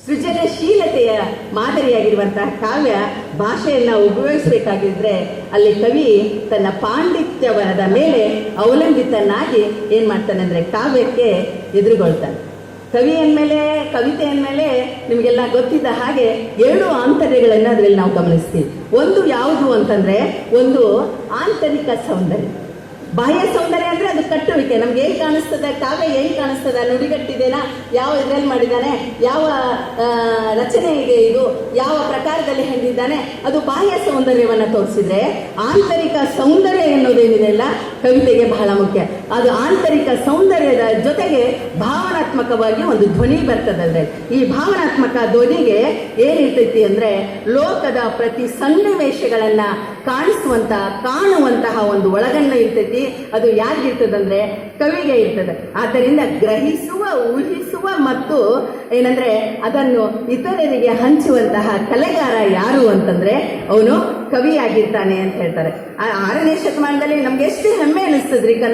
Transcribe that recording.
ಸೃಜನಶೀಲತೆಯ ಮಾದರಿಯಾಗಿರುವಂತಹ ಕಾವ್ಯ ಭಾಷೆಯನ್ನ ಉಪಯೋಗಿಸಬೇಕಾಗಿದ್ರೆ ಅಲ್ಲಿ ಕವಿ ತನ್ನ ಪಾಂಡಿತ್ಯವದ ಮೇಲೆ ಅವಲಂಬಿತನಾಗಿ ಏನ್ ಮಾಡ್ತಾನೆ ಅಂದ್ರೆ ಕಾವ್ಯಕ್ಕೆ ಎದುರುಗೊಳ್ತಾನೆ. ಕವಿ ಅಂದಮೇಲೆ, ಕವಿತೆ ಅಂದಮೇಲೆ ನಿಮಗೆಲ್ಲ ಗೊತ್ತಿದ್ದ ಹಾಗೆ 2 ಆಂತರ್ಯಗಳನ್ನು ಅದರಲ್ಲಿ ನಾವು ಗಮನಿಸ್ತೀವಿ. ಒಂದು ಯಾವುದು ಅಂತಂದ್ರೆ, ಒಂದು ಆಂತರಿಕ ಸೌಂದರ್ಯ. ಬಾಹ್ಯ ಸೌಂದರ್ಯ ಅಂದ್ರೆ ಅದು ಕಟ್ಟುವಿಕೆ. ನಮ್ಗೆ ಏನ್ ಕಾಣಿಸ್ತದೆ, ಕಾವ್ಯ ಏನ್ ಕಾಣಿಸ್ತದೆ, ನುಡಿಗಟ್ಟಿದೇನಾ, ಯಾವ ಇದ್ರಲ್ಲಿ ಮಾಡಿದ್ದಾನೆ, ಯಾವ ರಚನೆ ಇದೆ, ಇದು ಯಾವ ಪ್ರಕಾರದಲ್ಲಿ ಹೊಂದಿದ್ದಾನೆ, ಅದು ಬಾಹ್ಯ ಸೌಂದರ್ಯವನ್ನ ತೋರಿಸಿದ್ರೆ, ಆಂತರಿಕ ಸೌಂದರ್ಯ ಎನ್ನುವುದೇನಿದೆ ಅಲ್ಲ ಕವಿತೆಗೆ ಬಹಳ ಮುಖ್ಯ. ಅದು ಆಂತರಿಕ ಸೌಂದರ್ಯದ ಜೊತೆಗೆ ಭಾವನಾತ್ಮಕವಾಗಿ ಒಂದು ಧ್ವನಿ ಬರ್ತದಂದ್ರೆ, ಈ ಭಾವನಾತ್ಮಕ ಧ್ವನಿಗೆ ಏನಿರ್ತೈತಿ ಅಂದ್ರೆ ಲೋಕದ ಪ್ರತಿ ಸನ್ನಿವೇಶಗಳನ್ನ ಕಾಣುವಂತಹ ಒಂದು ಒಳಗಣ್ಣು ಇರ್ತೈತಿ. ಅದು ಯಾರಿಗಿರ್ತದಂದ್ರೆ ಕವಿಗೆ ಇರ್ತದೆ. ಆದ್ದರಿಂದ ಗ್ರಹಿಸುವ, ಊಹಿಸುವ ಮತ್ತು ಏನಂದ್ರೆ ಅದನ್ನು ಇತರರಿಗೆ ಹಂಚುವಂತಹ ಕಲೆಗಾರ ಯಾರು ಅಂತಂದ್ರೆ ಅವನು ಕವಿಯಾಗಿರ್ತಾನೆ ಅಂತ ಹೇಳ್ತಾರೆ. 6ನೇ ಶತಮಾನದಲ್ಲಿ ನಮ್ಗೆ ಎಷ್ಟು ಹೆಮ್ಮೆ ಅನಿಸ್ತದ್ರಿ ಕನ್ನಡ